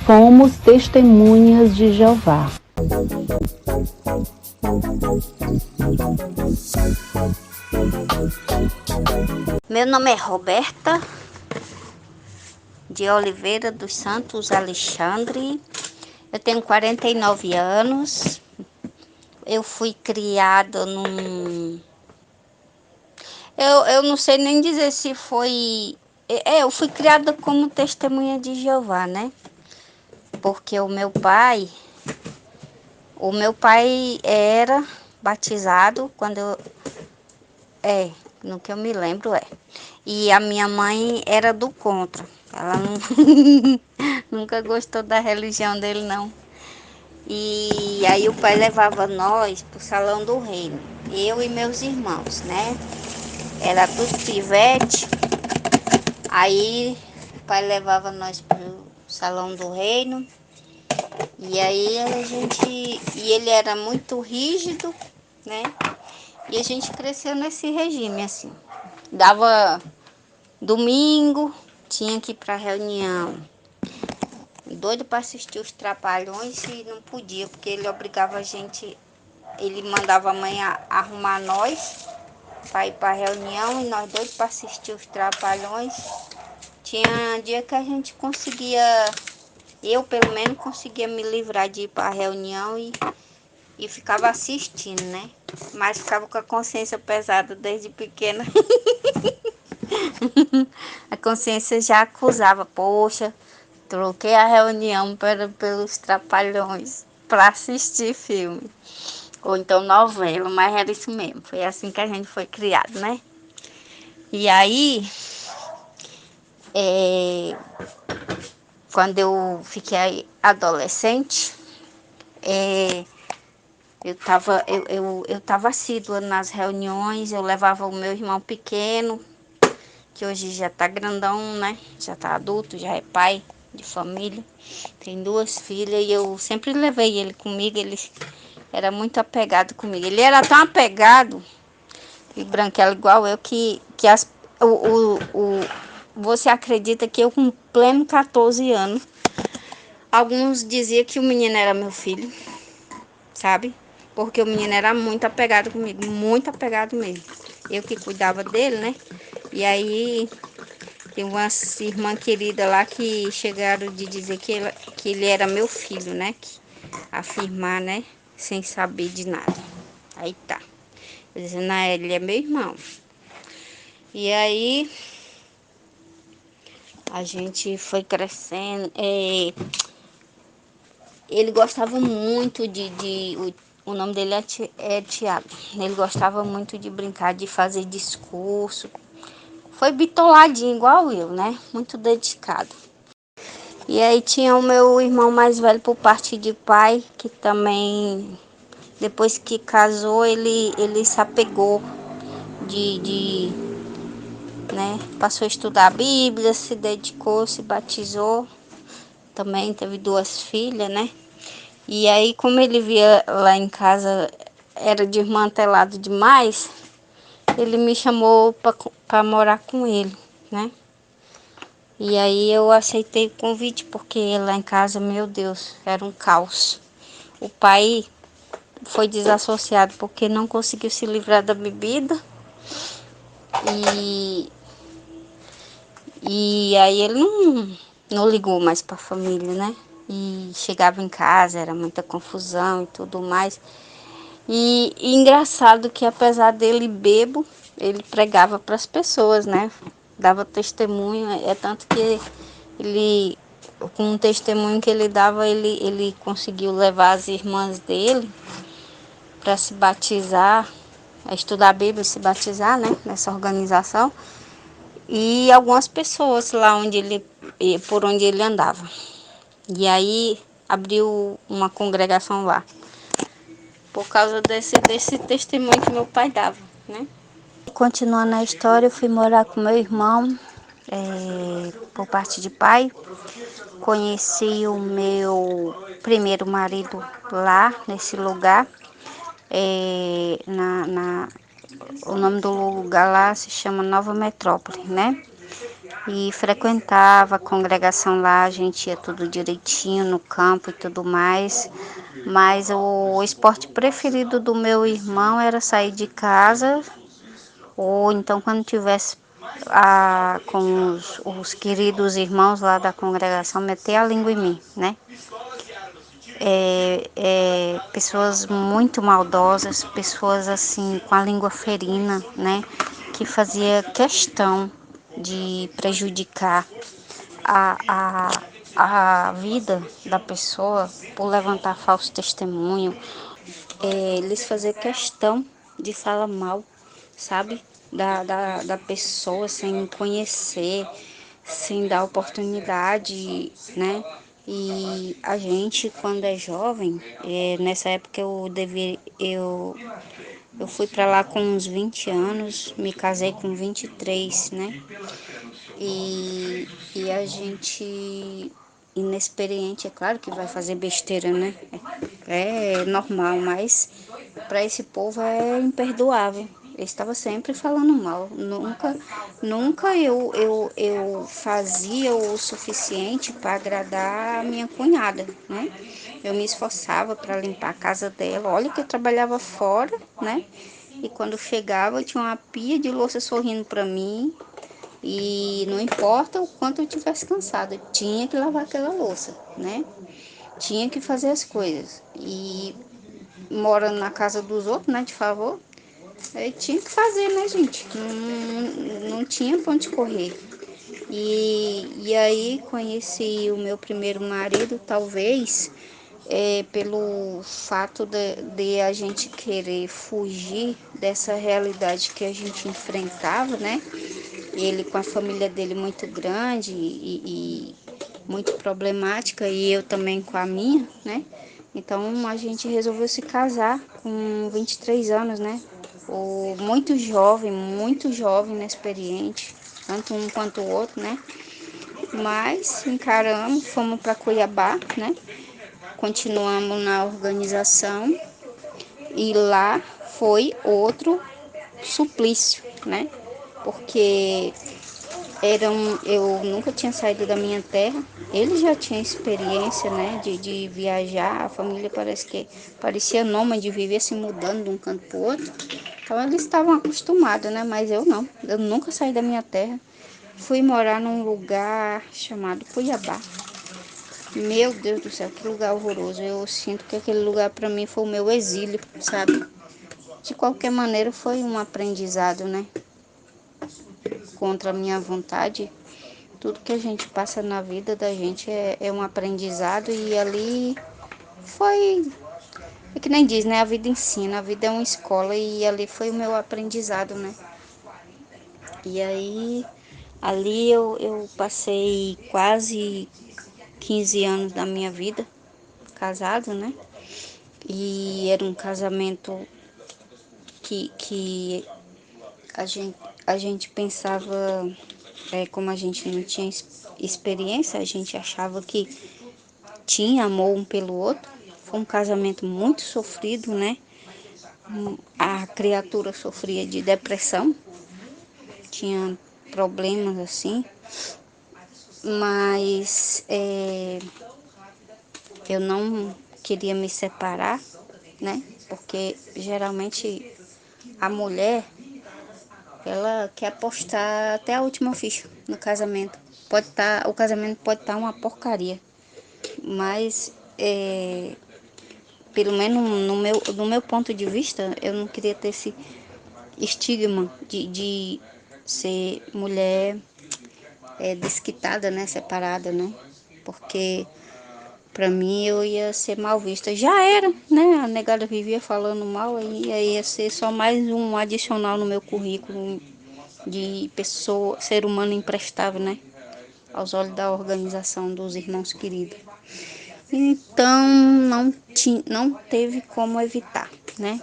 fomos testemunhas de Jeová. Meu nome é Roberta de Oliveira dos Santos Alexandre. Eu tenho 49 anos. Eu fui criada num... Eu não sei nem dizer se foi... eu fui criada como testemunha de Jeová, né? Porque o meu pai era batizado quando eu... no que eu me lembro E a minha mãe era do contra. Ela não, nunca gostou da religião dele, não. E aí o pai levava nós pro salão do reino. Eu e meus irmãos, né? Era tudo pivete. Aí o pai levava nós pro salão do reino. E aí a gente... E ele era muito rígido, né? E a gente cresceu nesse regime, assim. Dava domingo, tinha que ir pra reunião. Doido para assistir os Trapalhões e não podia, porque ele obrigava a gente... Ele mandava a mãe arrumar nós para ir para reunião e nós doidos para assistir os Trapalhões. Tinha dia que a gente conseguia... Eu, pelo menos, conseguia me livrar de ir para a reunião e ficava assistindo, né? Mas ficava com a consciência pesada desde pequena. A consciência já acusava, poxa, troquei a reunião pelos Trapalhões para assistir filme. Ou então novela, mas era isso mesmo. Foi assim que a gente foi criado, né? E aí, quando eu fiquei adolescente, eu tava assídua nas reuniões, eu levava o meu irmão pequeno, que hoje já tá grandão, né? Já tá adulto, já é pai de família, tem 2 filhas, e eu sempre levei ele comigo, ele era muito apegado comigo. Ele era tão apegado, e branquelo igual eu, você acredita que eu com pleno 14 anos, alguns diziam que o menino era meu filho, sabe? Porque o menino era muito apegado comigo, muito apegado mesmo. Eu que cuidava dele, né? E aí tem umas irmãs queridas lá que chegaram de dizer que ele era meu filho, né? Afirmar, né? Sem saber de nada. Aí tá. Eu dizendo, ele é meu irmão. E aí a gente foi crescendo. Ele gostava muito o nome dele é Tiago. Ele gostava muito de brincar, de fazer discurso. Foi bitoladinho igual eu, né? Muito dedicado. E aí tinha o meu irmão mais velho por parte de pai, que também, depois que casou, ele se apegou né? Passou a estudar a Bíblia, se dedicou, se batizou. Também teve 2 filhas, né? E aí, como ele via lá em casa, era desmantelado demais, ele me chamou para morar com ele, né? E aí eu aceitei o convite, porque lá em casa, meu Deus, era um caos. O pai foi desassociado porque não conseguiu se livrar da bebida. E aí ele não ligou mais para a família, né? E chegava em casa, era muita confusão e tudo mais. E engraçado que apesar dele bebo, ele pregava para as pessoas, né? Dava testemunho, é tanto que ele, com um testemunho que ele dava, ele conseguiu levar as irmãs dele para se batizar, a estudar a Bíblia e se batizar, né? Nessa organização. E algumas pessoas lá por onde ele andava. E aí abriu uma congregação lá. Por causa desse testemunho que meu pai dava, né? Continuando a história, eu fui morar com meu irmão, por parte de pai. Conheci o meu primeiro marido lá, nesse lugar. O nome do lugar lá se chama Nova Metrópole, né? e frequentava a congregação lá, a gente ia tudo direitinho no campo e tudo mais. Mas o esporte preferido do meu irmão era sair de casa, ou então quando tivesse com os queridos irmãos lá da congregação, meter a língua em mim, né? Pessoas muito maldosas, pessoas assim com a língua ferina, né? Que fazia questão de prejudicar a, a vida da pessoa por levantar falso testemunho. Eles faziam questão de falar mal, sabe? Da pessoa sem conhecer, sem dar oportunidade, né? E a gente, quando é jovem, nessa época eu fui para lá com uns 20 anos, me casei com 23, né? E a gente, inexperiente, é claro que vai fazer besteira, né? É normal, mas para esse povo é imperdoável. Eu estava sempre falando mal. Nunca eu fazia o suficiente para agradar a minha cunhada, né? Eu me esforçava para limpar a casa dela. Olha que eu trabalhava fora, né? E quando chegava, tinha uma pia de louça sorrindo para mim. E não importa o quanto eu tivesse cansada, eu tinha que lavar aquela louça, né? Tinha que fazer as coisas. E morando na casa dos outros, né, de favor, aí tinha que fazer, né, gente? Não tinha pra onde correr. E aí conheci o meu primeiro marido, talvez pelo fato de a gente querer fugir dessa realidade que a gente enfrentava, né? Ele com a família dele muito grande e muito problemática, e eu também com a minha, né? Então a gente resolveu se casar com 23 anos, né? Muito jovem, inexperiente, tanto um quanto o outro, né? Mas encaramos, fomos para Cuiabá, né? Continuamos na organização e lá foi outro suplício, né? Porque eu nunca tinha saído da minha terra. Ele já tinha experiência, né, de viajar. A família parecia nômade, vivia se mudando de um canto para o outro. Então eles estavam acostumados, né? Mas eu não. Eu nunca saí da minha terra. Fui morar num lugar chamado Cuiabá. Meu Deus do céu, que lugar horroroso. Eu sinto que aquele lugar para mim foi o meu exílio, sabe? De qualquer maneira foi um aprendizado, né? Contra a minha vontade. Tudo que a gente passa na vida da gente é um aprendizado, e ali foi, é que nem diz, né? A vida ensina, a vida é uma escola, e ali foi o meu aprendizado, né? E aí, ali eu passei quase 15 anos da minha vida casado, né? E era um casamento que a gente pensava, como a gente não tinha experiência, a gente achava que tinha amor um pelo outro. Foi um casamento muito sofrido, né? A criatura sofria de depressão, tinha problemas assim, mas eu não queria me separar, né? Porque geralmente a mulher, ela quer apostar até a última ficha no casamento. O casamento pode estar uma porcaria, mas pelo menos no meu ponto de vista, eu não queria ter esse estigma de ser mulher desquitada, né, separada, né? Porque pra mim eu ia ser mal vista. Já era, né? A negada vivia falando mal, e aí ia ser só mais um adicional no meu currículo de pessoa, ser humano imprestável, né? Aos olhos da organização dos irmãos queridos. Então não teve como evitar, né?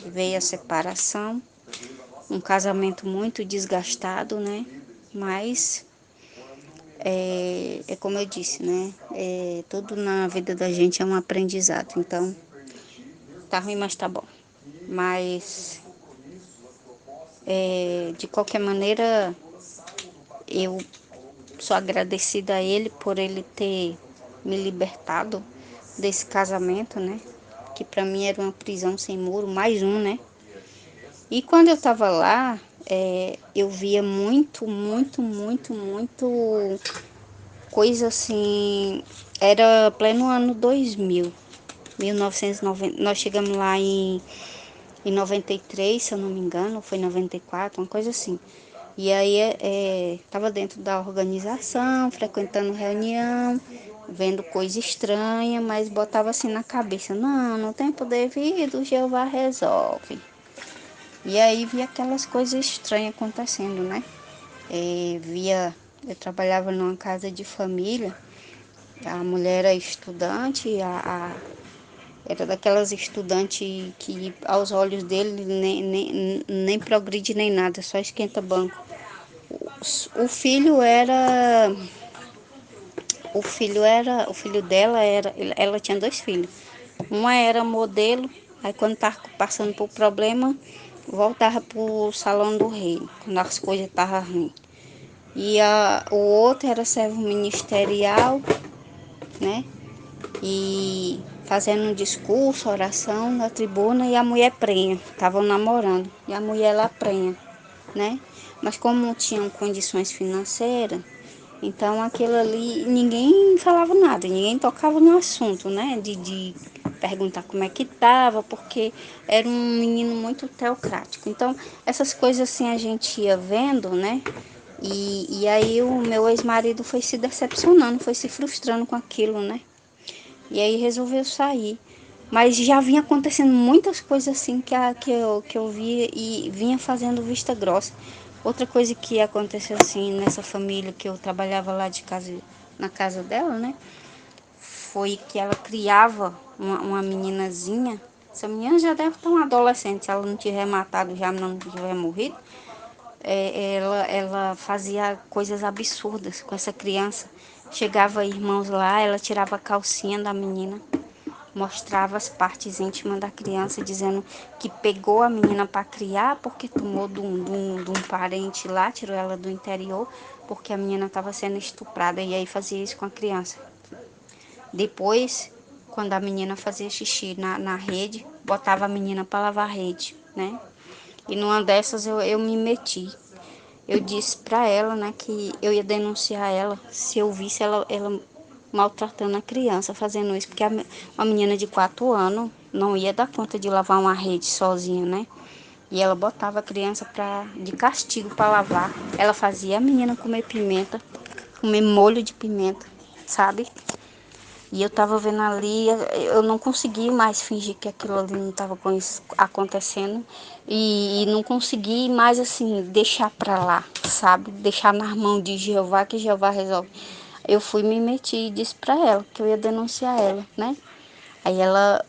Veio a separação, um casamento muito desgastado, né? Mas é como eu disse, né? Tudo na vida da gente é um aprendizado. Então, tá ruim, mas tá bom. Mas, de qualquer maneira, eu sou agradecida a ele por ele ter me libertado desse casamento, né? Que para mim era uma prisão sem muro, mais um, né? E quando eu tava lá, eu via muito coisa assim. Era pleno ano 2000, 1990. Nós chegamos lá em 93, se eu não me engano, foi 94, uma coisa assim. E aí tava dentro da organização, frequentando reunião, vendo coisa estranha, mas botava assim na cabeça, não, no tempo devido, Jeová resolve. E aí via aquelas coisas estranhas acontecendo, né? Eu trabalhava numa casa de família, a mulher era estudante, era daquelas estudantes que aos olhos dele nem progride nem nada, só esquenta banco. O filho era, o filho dela era, ela tinha dois filhos. Uma era modelo, aí quando estava passando por problema, voltava pro salão do rei, quando as coisas estavam ruins. E o outro era servo ministerial, né? E fazendo um discurso, oração na tribuna e a mulher prenha, estavam namorando, e a mulher lá prenha, né? Mas como não tinham condições financeiras, então aquilo ali, ninguém falava nada, ninguém tocava no assunto, né? De perguntar como é que estava, porque era um menino muito teocrático. Então, essas coisas assim a gente ia vendo, né? E aí o meu ex-marido foi se decepcionando, foi se frustrando com aquilo, né? E aí resolveu sair. Mas já vinha acontecendo muitas coisas assim que eu via e vinha fazendo vista grossa. Outra coisa que aconteceu assim nessa família que eu trabalhava lá de casa, na casa dela, né? Foi que ela criava uma meninazinha. Essa menina já deve estar uma adolescente, se ela não tiver matado já, não tiver morrido. Ela fazia coisas absurdas com essa criança. Chegava irmãos lá, ela tirava a calcinha da menina, mostrava as partes íntimas da criança, dizendo que pegou a menina para criar porque tomou de um parente lá, tirou ela do interior, porque a menina estava sendo estuprada, e aí fazia isso com a criança. Depois, quando a menina fazia xixi na rede, botava a menina para lavar a rede, né? E numa dessas eu me meti. Eu disse para ela, né, que eu ia denunciar ela se eu visse ela maltratando a criança, fazendo isso, porque uma menina de 4 anos não ia dar conta de lavar uma rede sozinha, né? E ela botava a criança de castigo para lavar. Ela fazia a menina comer pimenta, comer molho de pimenta, sabe? E eu tava vendo ali, eu não consegui mais fingir que aquilo ali não tava acontecendo. E não consegui mais, assim, deixar pra lá, sabe? Deixar nas mãos de Jeová, que Jeová resolve. Eu fui me meti e disse pra ela que eu ia denunciar ela, né? Aí ela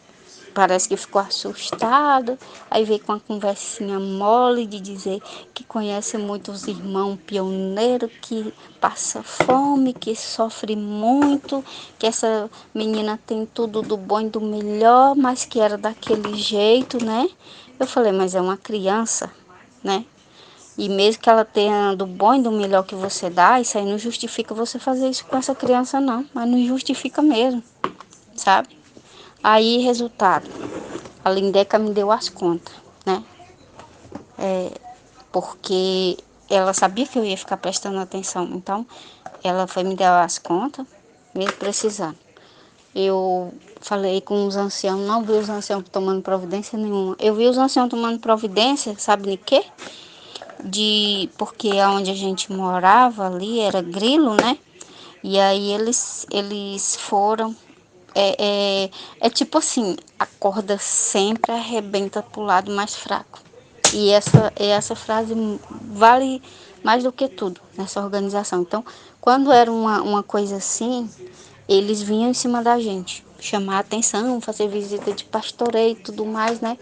parece que ficou assustada, aí veio com uma conversinha mole de dizer que conhece muitos irmãos pioneiros que passa fome, que sofre muito, que essa menina tem tudo do bom e do melhor, mas que era daquele jeito, né? Eu falei, mas é uma criança, né? E mesmo que ela tenha do bom e do melhor que você dá, isso aí não justifica você fazer isso com essa criança, não. Mas não justifica mesmo, sabe? Aí, resultado, a Lindeca me deu as contas, né? Porque ela sabia que eu ia ficar prestando atenção. Então, ela foi me dar as contas, mesmo precisando. Eu falei com os anciãos, não vi os anciãos tomando providência nenhuma. Eu vi os anciãos tomando providência, sabe de quê? Porque onde a gente morava ali era grilo, né? E aí eles foram. É tipo assim, a corda sempre arrebenta pro lado mais fraco. E essa frase vale mais do que tudo nessa organização. Então, quando era uma coisa assim, eles vinham em cima da gente, chamar a atenção, fazer visita de pastoreio e tudo mais, né?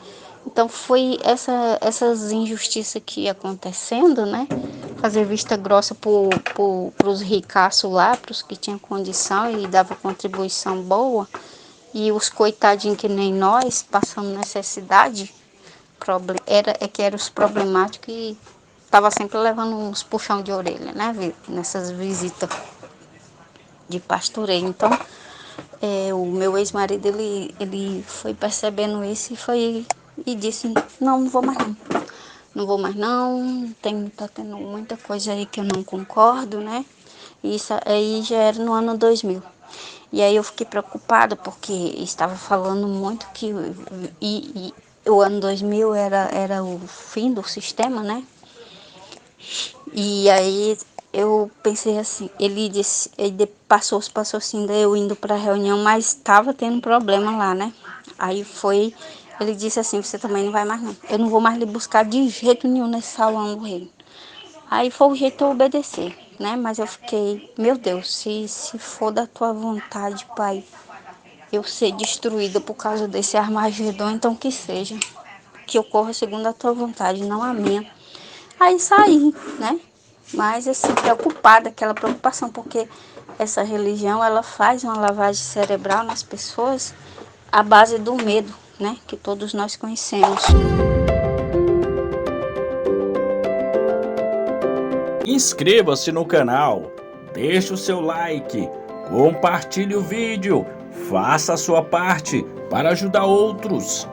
Então foi essas injustiças que ia acontecendo, né? Fazer vista grossa pros ricaços lá, pros que tinham condição e dava contribuição boa. E os coitadinhos que nem nós, passando necessidade, era os problemáticos tava sempre levando uns puxão de orelha, né? Nessas visitas de pastoreio. Então, o meu ex-marido, ele foi percebendo isso e disse, não vou mais não. Não vou mais não, tá tendo muita coisa aí que eu não concordo, né? Isso aí já era no ano 2000. E aí eu fiquei preocupada porque estava falando muito que o ano 2000 era o fim do sistema, né? E aí eu pensei assim, ele disse, passou assim, daí eu indo para a reunião, mas estava tendo problema lá, né? Aí ele disse assim, você também não vai mais não. Eu não vou mais lhe buscar de jeito nenhum nesse salão do reino. Aí foi o jeito de eu obedecer, né? Mas eu fiquei, meu Deus, se for da tua vontade, Pai, eu ser destruída por causa desse Armagedon, então que seja. Que ocorra segundo a tua vontade, não a minha. Aí saí, né? Mas assim, preocupada, aquela preocupação, porque essa religião, ela faz uma lavagem cerebral nas pessoas à base do medo, né? Que todos nós conhecemos. Inscreva-se no canal, deixe o seu like, compartilhe o vídeo, faça a sua parte para ajudar outros.